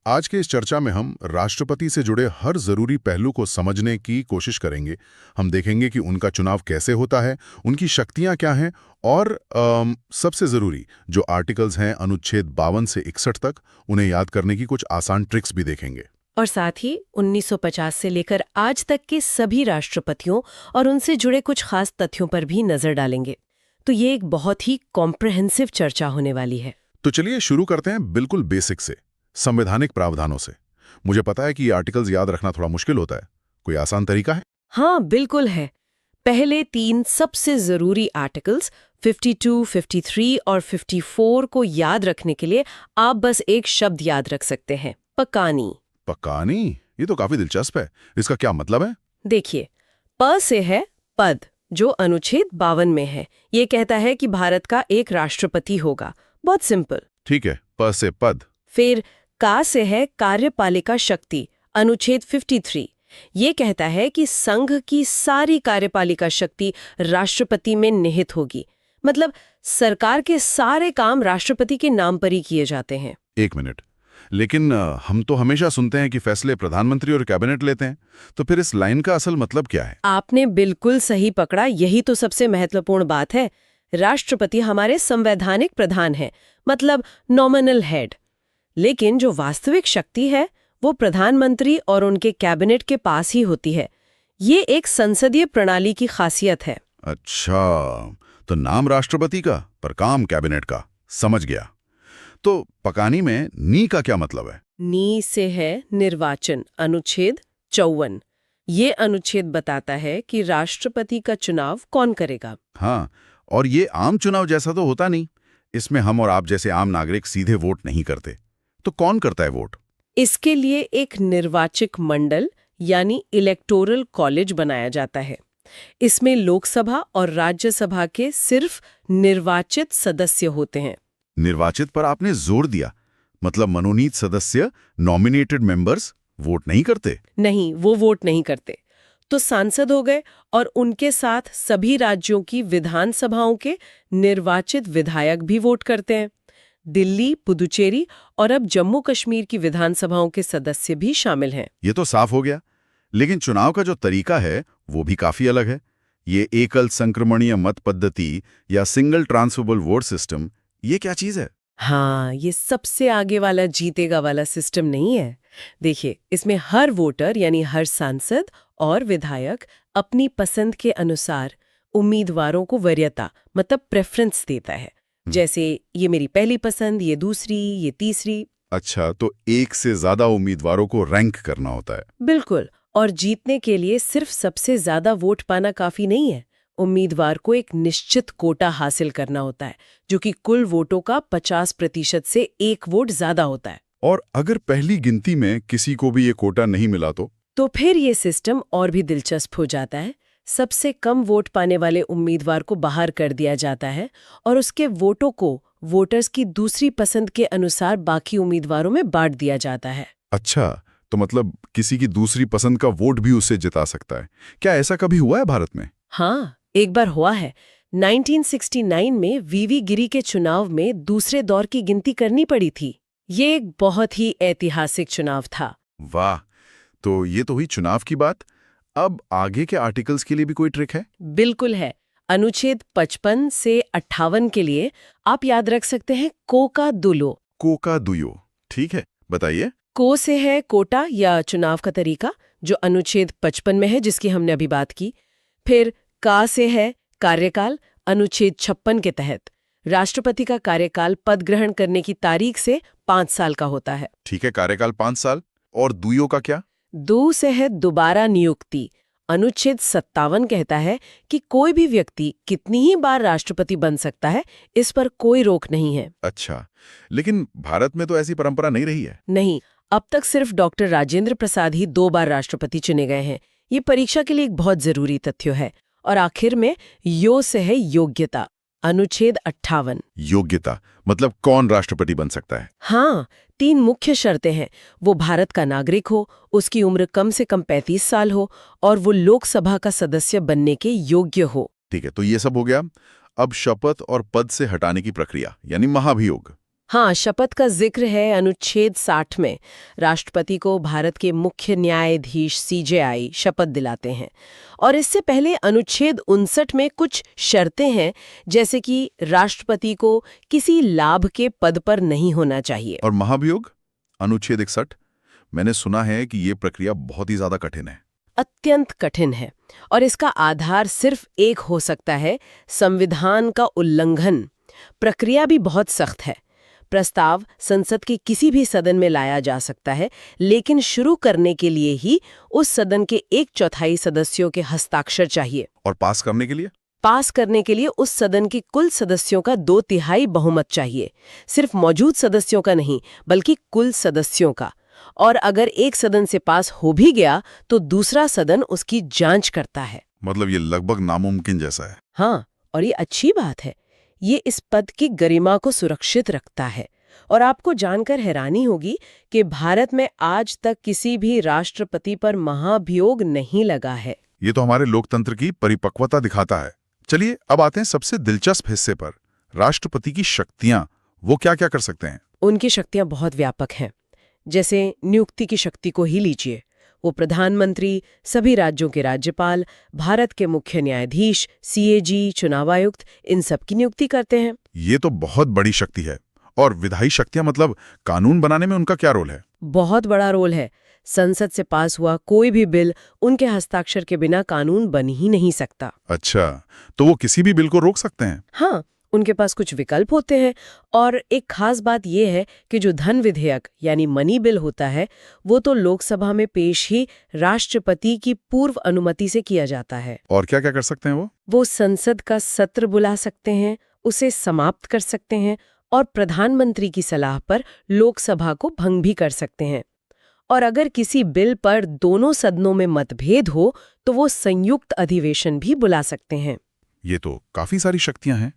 आज के इस चर्चा में हम राष्ट्रपति से जुड़े हर जरूरी पहलू को समझने की कोशिश करेंगे। हम देखेंगे कि उनका चुनाव कैसे होता है, उनकी शक्तियां क्या हैं और सबसे जरूरी जो आर्टिकल्स हैं अनुच्छेद 52 से 61 तक, उन्हें याद करने की कुछ आसान ट्रिक्स भी देखेंगे। और साथ ही 1950 से लेकर आज तक के सभी राष्ट्रपतियों और उनसे जुड़े कुछ खास तथ्यों पर भी नजर डालेंगे। तो ये एक बहुत ही कॉम्प्रहेंसिव चर्चा होने वाली है। तो चलिए शुरू करते हैं बिल्कुल बेसिक से, संवैधानिक प्रावधानों से। मुझे पता है कि ये आर्टिकल्स याद रखना थोड़ा मुश्किल होता है, कोई आसान तरीका है? हाँ, बिल्कुल है। पहले तीन सबसे जरूरी आर्टिकल्स 52, 53 और 54 को याद रखने के लिए आप बस एक शब्द याद रख सकते हैं, पकानी। पकानी? ये तो काफी दिलचस्प है। इसका क्या मतलब है? देखिए, प से है पद, जो अनुच्छेद 52 में है। ये कहता है कि भारत का एक राष्ट्रपति होगा। बहुत सिंपल। ठीक है, प से पद। फिर का से है कार्यपालिका शक्ति, अनुच्छेद 53। ये कहता है कि संघ की सारी कार्यपालिका शक्ति राष्ट्रपति में निहित होगी। मतलब सरकार के सारे काम राष्ट्रपति के नाम पर ही किए जाते हैं। एक मिनट, लेकिन हम तो हमेशा सुनते हैं कि फैसले प्रधानमंत्री और कैबिनेट लेते हैं, तो फिर इस लाइन का असल मतलब क्या है? आपने बिल्कुल सही पकड़ा, यही तो सबसे महत्वपूर्ण बात है। राष्ट्रपति हमारे संवैधानिक प्रधान है, मतलब नॉमिनल हेड। लेकिन जो वास्तविक शक्ति है वो प्रधानमंत्री और उनके कैबिनेट के पास ही होती है। ये एक संसदीय प्रणाली की खासियत है। अच्छा, तो नाम राष्ट्रपति का पर काम कैबिनेट का, समझ गया। तो पकानी में नी का क्या मतलब है? नी से है निर्वाचन, अनुच्छेद 54। ये अनुच्छेद बताता है कि राष्ट्रपति का चुनाव कौन करेगा। हाँ, और ये आम चुनाव जैसा तो होता नहीं। इसमें हम और आप जैसे आम नागरिक सीधे वोट नहीं करते। तो कौन करता है वोट? इसके लिए एक निर्वाचक मंडल यानी इलेक्टोरल कॉलेज बनाया जाता है। इसमें लोकसभा और राज्यसभा के सिर्फ निर्वाचित सदस्य होते हैं। निर्वाचित पर आपने जोर दिया, मतलब मनोनीत सदस्य, नॉमिनेटेड मेंबर्स वोट नहीं करते? नहीं, वो वोट नहीं करते। तो सांसद हो गए और उनके साथ सभी राज्यों की विधानसभाओं के निर्वाचित विधायक भी वोट करते हैं। दिल्ली, पुदुचेरी और अब जम्मू कश्मीर की विधानसभाओं के सदस्य भी शामिल हैं। ये तो साफ हो गया। लेकिन चुनाव का जो तरीका है वो भी काफी अलग है। ये एकल संक्रमणीय मत पद्धति या सिंगल ट्रांसफरेबल वोट सिस्टम, ये क्या चीज है? हाँ, ये सबसे आगे वाला जीतेगा वाला सिस्टम नहीं है। देखिए, इसमें हर वोटर यानी हर सांसद और विधायक अपनी पसंद के अनुसार उम्मीदवारों को वरीयता मतलब प्रेफरेंस देता है। जैसे ये मेरी पहली पसंद, ये दूसरी, ये तीसरी। अच्छा, तो एक से ज्यादा उम्मीदवारों को रैंक करना होता है? बिल्कुल। और जीतने के लिए सिर्फ सबसे ज्यादा वोट पाना काफी नहीं है। उम्मीदवार को एक निश्चित कोटा हासिल करना होता है, जो कि कुल वोटों का 50% से एक वोट ज्यादा होता है। और अगर पहली गिनती में किसी को भी ये कोटा नहीं मिला तो फिर ये सिस्टम और भी दिलचस्प हो जाता है। सबसे कम वोट पाने वाले उम्मीदवार को बाहर कर दिया जाता है और उसके वोटों को वोटर्स की दूसरी पसंद के अनुसार बाकी उम्मीदवारों में बांट दिया जाता है। अच्छा, तो मतलब किसी की दूसरी पसंद का वोट भी उसे जिता सकता है। क्या ऐसा कभी हुआ है भारत में? हाँ, एक बार हुआ है। 1969 में वीवी गिरी के चुनाव में दूसरे दौर की गिनती करनी पड़ी थी। ये एक बहुत ही ऐतिहासिक चुनाव था। वाह, तो ये तो हुई चुनाव की बात। अब आगे के आर्टिकल्स के लिए भी कोई ट्रिक है? बिल्कुल है। अनुच्छेद 55 से 58 के लिए आप याद रख सकते हैं कोका दुलो। कोका दुयो, ठीक है, बताइए। को से है कोटा या चुनाव का तरीका, जो अनुच्छेद 55 में है, जिसकी हमने अभी बात की। फिर का से है कार्यकाल, अनुच्छेद 56 के तहत। राष्ट्रपति का कार्यकाल पद ग्रहण करने की तारीख से 5 साल का होता है। ठीक है, कार्यकाल 5 साल। और दुयो का क्या? दो से है दोबारा नियुक्ति। अनुच्छेद 57 कहता है कि कोई भी व्यक्ति कितनी ही बार राष्ट्रपति बन सकता है, इस पर कोई रोक नहीं है। अच्छा, लेकिन भारत में तो ऐसी परंपरा नहीं रही है। नहीं, अब तक सिर्फ डॉक्टर राजेंद्र प्रसाद ही 2 बार राष्ट्रपति चुने गए हैं। ये परीक्षा के लिए एक बहुत जरूरी तथ्य है। और आखिर में यो से है योग्यता, अनुच्छेद 58। योग्यता मतलब कौन राष्ट्रपति बन सकता है? हाँ, 3 मुख्य शर्तें हैं। वो भारत का नागरिक हो, उसकी उम्र कम से कम 35 साल हो और वो लोकसभा का सदस्य बनने के योग्य हो। ठीक है, तो ये सब हो गया। अब शपथ और पद से हटाने की प्रक्रिया यानी महाभियोग। हाँ, शपथ का जिक्र है अनुच्छेद 60 में। राष्ट्रपति को भारत के मुख्य न्यायाधीश सीजेआई शपथ दिलाते हैं। और इससे पहले अनुच्छेद 59 में कुछ शर्तें हैं, जैसे कि राष्ट्रपति को किसी लाभ के पद पर नहीं होना चाहिए। और महाभियोग अनुच्छेद 61, मैंने सुना है कि ये प्रक्रिया बहुत ही ज्यादा कठिन है। अत्यंत कठिन है और इसका आधार सिर्फ एक हो सकता है, संविधान का उल्लंघन। प्रक्रिया भी बहुत सख्त है। प्रस्ताव संसद के किसी भी सदन में लाया जा सकता है, लेकिन शुरू करने के लिए ही उस सदन के 1/4 सदस्यों के हस्ताक्षर चाहिए। और पास करने के लिए? पास करने के लिए उस सदन के कुल सदस्यों का 2/3 बहुमत चाहिए। सिर्फ मौजूद सदस्यों का नहीं, बल्कि कुल सदस्यों का। और अगर एक सदन से पास हो भी गया तो दूसरा सदन उसकी जांच करता है। मतलब ये लगभग नामुमकिन जैसा है। हाँ, और ये अच्छी बात है। ये इस पद की गरिमा को सुरक्षित रखता है। और आपको जानकर हैरानी होगी कि भारत में आज तक किसी भी राष्ट्रपति पर महाभियोग नहीं लगा है। ये तो हमारे लोकतंत्र की परिपक्वता दिखाता है। चलिए अब आते हैं सबसे दिलचस्प हिस्से पर, राष्ट्रपति की शक्तियां। वो क्या क्या कर सकते हैं? उनकी शक्तियां बहुत व्यापक हैं। जैसे नियुक्ति की शक्ति को ही लीजिए। वो प्रधानमंत्री, सभी राज्यों के राज्यपाल, भारत के मुख्य न्यायाधीश, सीएजी, चुनाव आयुक्त, इन सब की नियुक्ति करते हैं। ये तो बहुत बड़ी शक्ति है। और विधायी शक्तियां, मतलब कानून बनाने में उनका क्या रोल है? बहुत बड़ा रोल है। संसद से पास हुआ कोई भी बिल उनके हस्ताक्षर के बिना कानून बन ही नहीं सकता। अच्छा, तो वो किसी भी बिल को रोक सकते हैं? हाँ, उनके पास कुछ विकल्प होते हैं। और एक खास बात यह है कि जो धन विधेयक यानी मनी बिल होता है, वो तो लोकसभा में पेश ही राष्ट्रपति की पूर्व अनुमति से किया जाता है। और क्या क्या कर सकते हैं वो? वो संसद का सत्र बुला सकते हैं, उसे समाप्त कर सकते हैं और प्रधानमंत्री की सलाह पर लोकसभा को भंग भी कर सकते हैं। और अगर किसी बिल पर दोनों सदनों में मतभेद हो तो वो संयुक्त अधिवेशन भी बुला सकते हैं। ये तो काफी सारी शक्तियां हैं।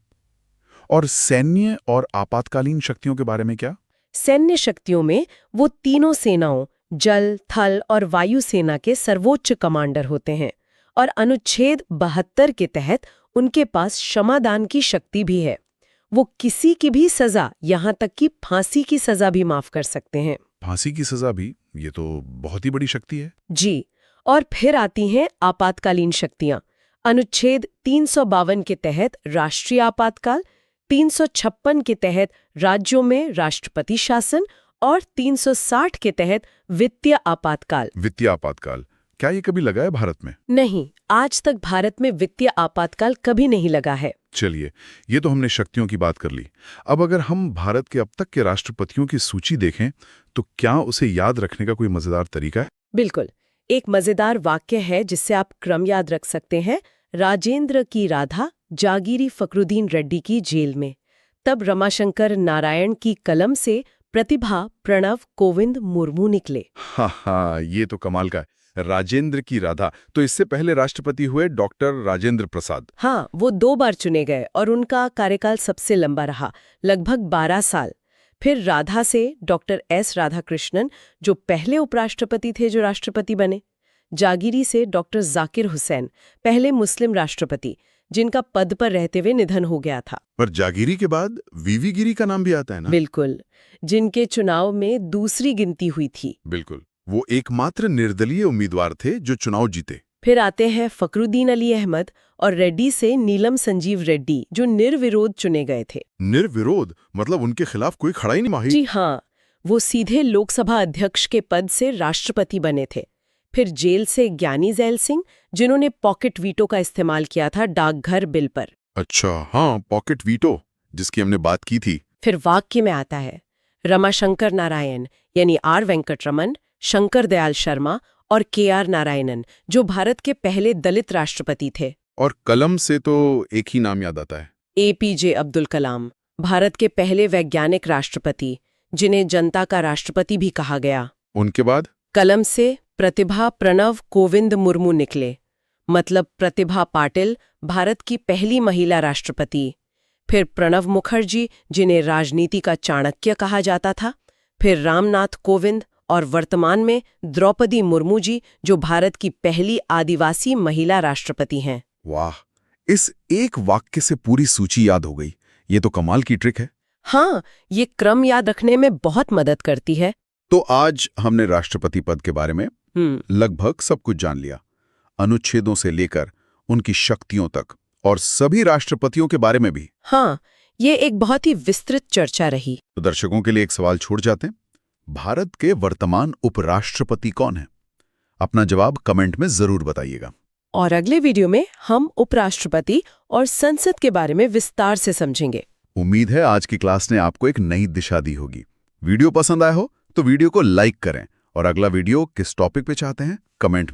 और सैन्य और आपातकालीन शक्तियों के बारे में क्या? सैन्य शक्तियों में वो तीनों सेनाओं, जल, थल और वायु सेना के सर्वोच्च कमांडर होते हैं। और अनुच्छेद 72 के तहत उनके पास क्षमादान की शक्ति भी है। वो किसी की भी सजा, यहाँ तक कि फांसी की सजा भी माफ कर सकते हैं। फांसी की सजा भी? ये तो बहुत ही बड़ी शक्ति है। जी। और फिर आती हैं आपातकालीन शक्तियां। अनुच्छेद 352 के तहत राष्ट्रीय आपातकाल, 356 के तहत राज्यों में राष्ट्रपति शासन और 360 के तहत वित्तीय आपातकाल। वित्तीय आपातकाल, क्या ये कभी लगा है भारत में? नहीं, आज तक भारत में वित्तीय आपातकाल कभी नहीं लगा है। चलिए, ये तो हमने शक्तियों की बात कर ली। अब अगर हम भारत के अब तक के राष्ट्रपतियों की सूची देखें तो क्या उसे याद रखने का कोई मजेदार तरीका है? बिल्कुल। एक मजेदार वाक्य है जिससे आप क्रम याद रख सकते हैं। राजेंद्र की राधा जागीरी फकरुद्दीन रेड्डी की जेल में, तब रमाशंकर नारायण की कलम से प्रतिभा प्रणव कोविंद मुर्मू निकले। हाँ, ये तो कमाल का है। राजेंद्र की राधा, तो इससे पहले राष्ट्रपति हुए डॉक्टर राजेंद्र प्रसाद। हाँ, वो 2 बार चुने गए और उनका कार्यकाल सबसे लंबा रहा, लगभग 12 साल। फिर राधा से डॉक्टर एस राधाकृष्णन, जो पहले उपराष्ट्रपति थे जो राष्ट्रपति बने। जागीरी से डॉक्टर जाकिर हुसैन, पहले मुस्लिम राष्ट्रपति, जिनका पद पर रहते हुए निधन हो गया था। पर जागीरी के बाद वीवी गिरी का नाम भी आता है ना? बिल्कुल, जिनके चुनाव में दूसरी गिनती हुई थी। बिल्कुल, वो एकमात्र निर्दलीय उम्मीदवार थे जो चुनाव जीते। फिर आते हैं फकरुद्दीन अली अहमद और रेड्डी से नीलम संजीव रेड्डी, जो निर्विरोध चुने गए थे। निर्विरोध मतलब उनके खिलाफ कोई खड़ा ही नहीं माही? जी हाँ, वो सीधे लोकसभा अध्यक्ष के पद से राष्ट्रपति बने थे। फिर जेल से ज्ञानी जैल सिंह, जिन्होंने पॉकेट वीटो का इस्तेमाल किया था डाकघर बिल पर। अच्छा, हाँ, पॉकेट वीटो, जिसकी हमने बात की थी। फिर वाक्य में आता है रमाशंकर नारायण यानी आर वेंकटरमन, शंकर दयाल शर्मा और केआर नारायणन, जो भारत के पहले दलित राष्ट्रपति थे। और कलम से तो एक ही नाम याद आता है, एपीजे अब्दुल कलाम, भारत के पहले वैज्ञानिक राष्ट्रपति, जिन्हें जनता का राष्ट्रपति भी कहा गया। उनके बाद कलम से प्रतिभा प्रणव कोविंद मुर्मू निकले, मतलब प्रतिभा पाटिल, भारत की पहली महिला राष्ट्रपति। फिर प्रणव मुखर्जी, जिन्हें राजनीति का चाणक्य कहा जाता था। फिर रामनाथ कोविंद और वर्तमान में द्रौपदी मुर्मू जी, जो भारत की पहली आदिवासी महिला राष्ट्रपति हैं। वाह, इस एक वाक्य से पूरी सूची याद हो गई। ये तो कमाल की ट्रिक है। हाँ, ये क्रम याद रखने में बहुत मदद करती है। तो आज हमने राष्ट्रपति पद के बारे में हम्म लगभग सब कुछ जान लिया, अनुच्छेदों से लेकर उनकी शक्तियों तक, और सभी राष्ट्रपतियों के बारे में भी। हाँ, ये एक बहुत ही विस्तृत चर्चा रही। तो दर्शकों के लिए एक सवाल छोड़ जाते हैं, भारत के वर्तमान उपराष्ट्रपति कौन है? अपना जवाब कमेंट में जरूर बताइएगा। और अगले वीडियो में हम उपराष्ट्रपति और संसद के बारे में विस्तार से समझेंगे। उम्मीद है आज की क्लास ने आपको एक नई दिशा दी होगी। वीडियो पसंद आया हो तो वीडियो को लाइक करें, और अगला वीडियो किस टॉपिक पे चाहते हैं कमेंट में